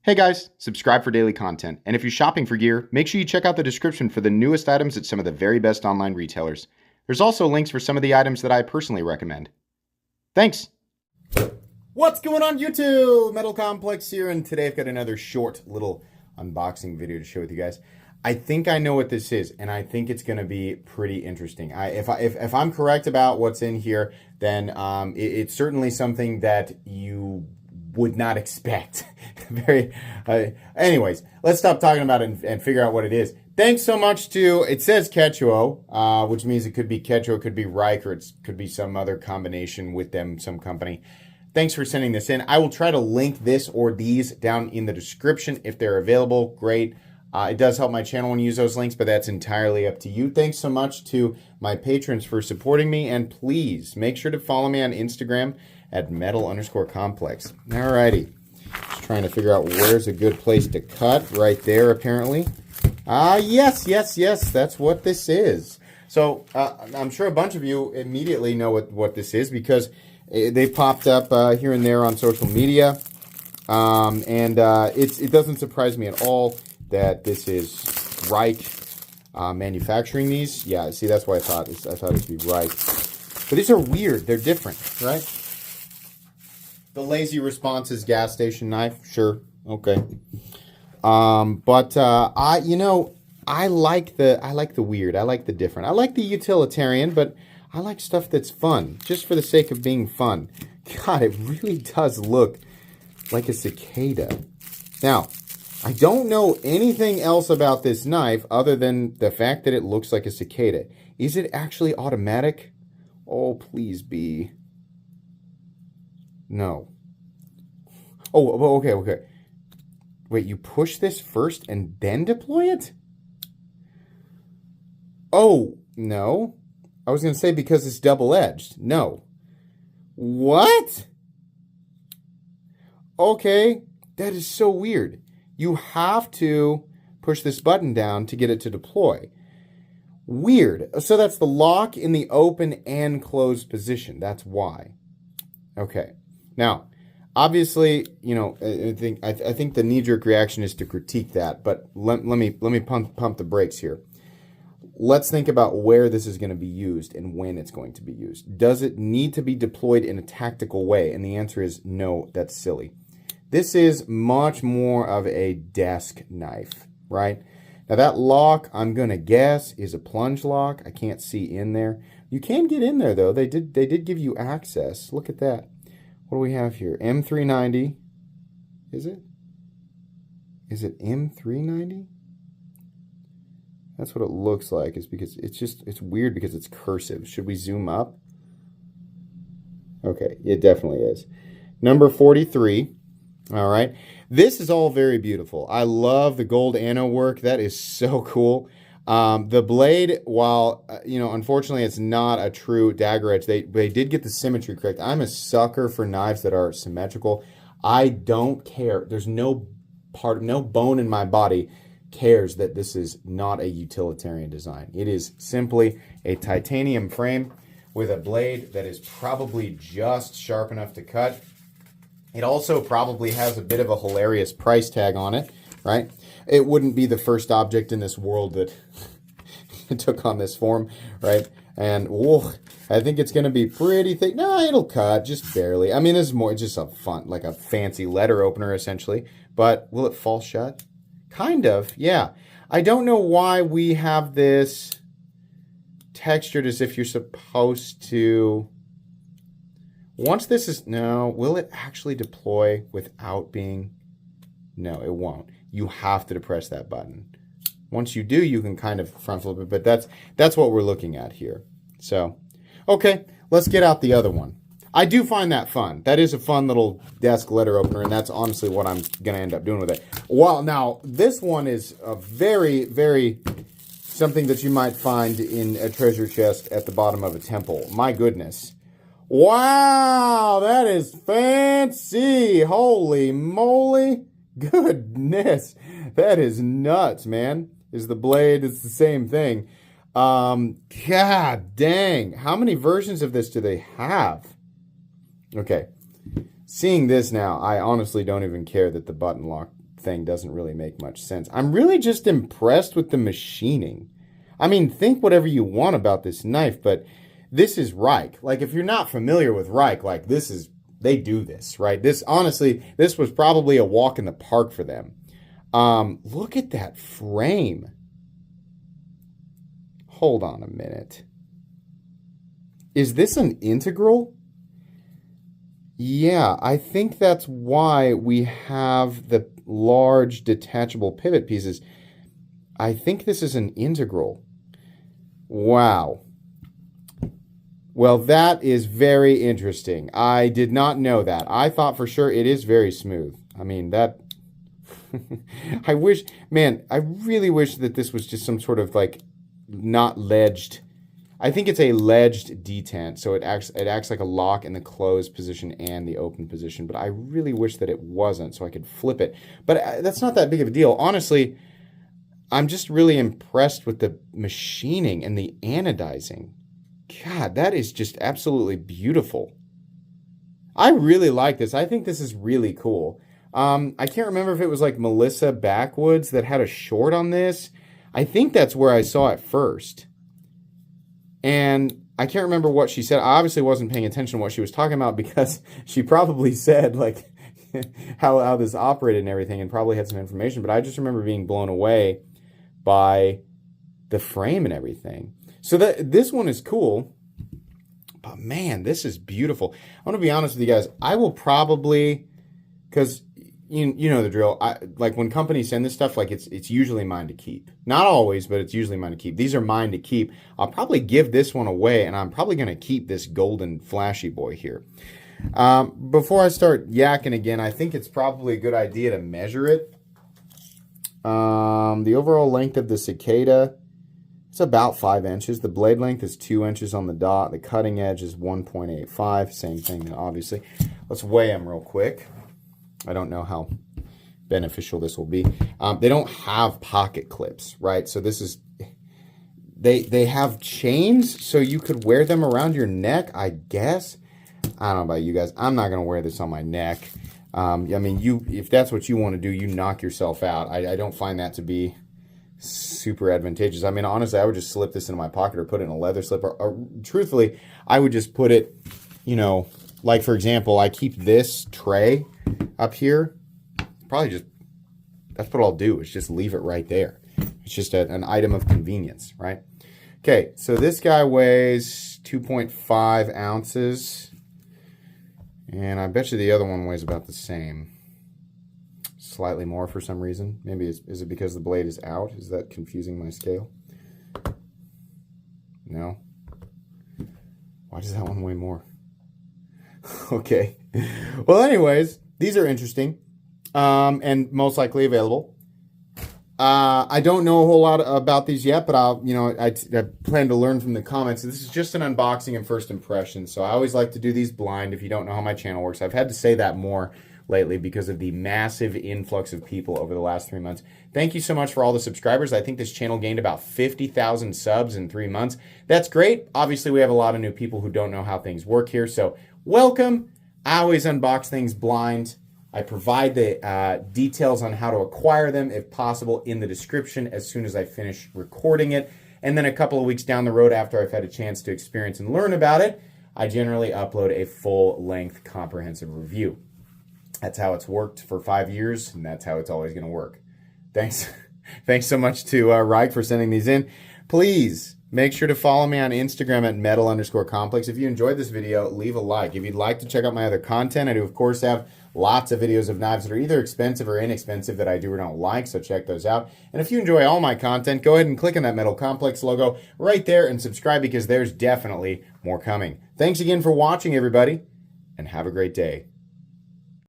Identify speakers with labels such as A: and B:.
A: Hey guys, subscribe for daily content. And if you're shopping for gear, make sure you check out the description for the newest items at some of the very best online retailers. There's also links for some of the items that I personally recommend. Thanks!
B: What's going on YouTube? Metal Complex here, and today I've got another short little unboxing video to share with you guys. I think I know what this is, and I think it's going to be pretty interesting. If I'm correct about what's in here, then it's certainly something that you would not expect. Anyways, let's stop talking about it and figure out what it is. Thanks so much to, it says Quechua, which means it could be Quechua, it could be Rike, or it could be some other combination with them, some company. Thanks for sending this in. I will try to link this or these down in the description if they're available. Great. It does help my channel when you use those links, but that's entirely up to you. Thanks so much to my patrons for supporting me, and please make sure to follow me on Instagram at metal_complex. Alrighty. Just trying to figure out where's a good place to cut. Right there, apparently. Yes. That's what this is. So, I'm sure a bunch of you immediately know what this is because they popped up here and there on social media. It doesn't surprise me at all that this is Rike manufacturing these. Yeah, see, that's why I thought it would be Rike. But these are weird. They're different, right? The Lazy Responses gas station knife, sure, okay. I like the weird. I like the different. I like the utilitarian, but I like stuff that's fun, just for the sake of being fun. God, it really does look like a cicada. Now, I don't know anything else about this knife other than the fact that it looks like a cicada. Is it actually automatic? Oh, please be. No. Oh, okay. Wait, you push this first and then deploy it? Oh, no. I was going to say because it's double-edged. No. What? Okay, that is so weird. You have to push this button down to get it to deploy. Weird. So that's the lock in the open and closed position. That's why. Okay. Now, obviously, you know, I think the knee-jerk reaction is to critique that, but let me pump the brakes here. Let's think about where this is going to be used and when it's going to be used. Does it need to be deployed in a tactical way? And the answer is no, that's silly. This is much more of a desk knife, right? Now that lock, I'm going to guess, is a plunge lock. I can't see in there. You can get in there, though. They did give you access. Look at that. What do we have here? M390. Is it? Is it M390? That's what it looks like. It's because it's weird because it's cursive. Should we zoom up? Okay, it definitely is. Number 43. All right. This is all very beautiful. I love the gold anno work. That is so cool. The blade, while, unfortunately it's not a true dagger edge, they did get the symmetry correct. I'm a sucker for knives that are symmetrical. I don't care. There's no bone in my body cares that this is not a utilitarian design. It is simply a titanium frame with a blade that is probably just sharp enough to cut. It also probably has a bit of a hilarious price tag on it, right? It wouldn't be the first object in this world that took on this form, right? And whoa, I think it's going to be pretty thick. No, it'll cut just barely. I mean, this is more just a fun, like a fancy letter opener, essentially. But will it fall shut? Kind of, yeah. I don't know why we have this textured as if you're supposed to. Once this is, no, will it actually deploy without being? No, it won't. You have to depress that button. Once you do, you can kind of front flip it, but that's what we're looking at here. So, okay, let's get out the other one. I do find that fun. That is a fun little desk letter opener, and that's honestly what I'm going to end up doing with it. Well, now, this one is a very, very something that you might find in a treasure chest at the bottom of a temple. My goodness. Wow, that is fancy. Holy moly. Goodness. That is nuts, man. Is the blade, it's the same thing. God dang. How many versions of this do they have? Okay. Seeing this now, I honestly don't even care that the button lock thing doesn't really make much sense. I'm really just impressed with the machining. I mean, think whatever you want about this knife, but this is Rike. Like, if you're not familiar with Rike, like, they do this, right? This, honestly, this was probably a walk in the park for them. Look at that frame. Hold on a minute. Is this an integral? Yeah, I think that's why we have the large detachable pivot pieces. I think this is an integral. Wow. Well, that is very interesting. I did not know that. I thought for sure it is very smooth. I mean, that... I wish... Man, I really wish that this was just some sort of, like, not ledged... I think it's a ledged detent, so it acts like a lock in the closed position and the open position, but I really wish that it wasn't, so I could flip it. But that's not that big of a deal. Honestly, I'm just really impressed with the machining and the anodizing. God, that is just absolutely beautiful. I really like this. I think this is really cool. I can't remember if it was like Melissa Backwoods that had a short on this. I think that's where I saw it first. And I can't remember what she said. I obviously wasn't paying attention to what she was talking about because she probably said, like, how this operated and everything and probably had some information. But I just remember being blown away by the frame and everything. So this one is cool. But, man, this is beautiful. I want to be honest with you guys. I will probably, because... You know the drill. Like when companies send this stuff, like it's usually mine to keep. Not always, but it's usually mine to keep. These are mine to keep. I'll probably give this one away, and I'm probably going to keep this golden flashy boy here. Before I start yakking again, I think it's probably a good idea to measure it. The overall length of the Cicada, it's about 5 inches. The blade length is 2 inches on the dot. The cutting edge is 1.85. Same thing, obviously. Let's weigh them real quick. I don't know how beneficial this will be. They don't have pocket clips, right? So this is, they have chains, so you could wear them around your neck, I guess. I don't know about you guys. I'm not going to wear this on my neck. I mean, if that's what you want to do, you knock yourself out. I don't find that to be super advantageous. I mean, honestly, I would just slip this into my pocket or put it in a leather slip. Or truthfully, I would just put it, you know, like, for example, I keep this tray up here. Probably just, that's what I'll do, is just leave it right there. It's just an item of convenience, right? Okay, so this guy weighs 2.5 ounces. And I bet you the other one weighs about the same. Slightly more for some reason. Maybe is it because the blade is out? Is that confusing my scale? No? Why does that one weigh more? Okay. Well, anyways, these are interesting and most likely available. I don't know a whole lot about these yet, but I plan to learn from the comments. This is just an unboxing and first impression, so I always like to do these blind if you don't know how my channel works. I've had to say that more lately because of the massive influx of people over the last 3 months. Thank you so much for all the subscribers. I think this channel gained about 50,000 subs in 3 months. That's great. Obviously, we have a lot of new people who don't know how things work here, so welcome. I always unbox things blind. I provide the details on how to acquire them, if possible, in the description as soon as I finish recording it. And then a couple of weeks down the road, after I've had a chance to experience and learn about it, I generally upload a full-length comprehensive review. That's how it's worked for 5 years, and that's how it's always going to work. Thanks so much to Rike for sending these in. Please make sure to follow me on Instagram at metal_complex. If you enjoyed this video, leave a like. If you'd like to check out my other content, I do, of course, have lots of videos of knives that are either expensive or inexpensive that I do or don't like, so check those out. And if you enjoy all my content, go ahead and click on that Metal Complex logo right there and subscribe, because there's definitely more coming. Thanks again for watching, everybody, and have a great day.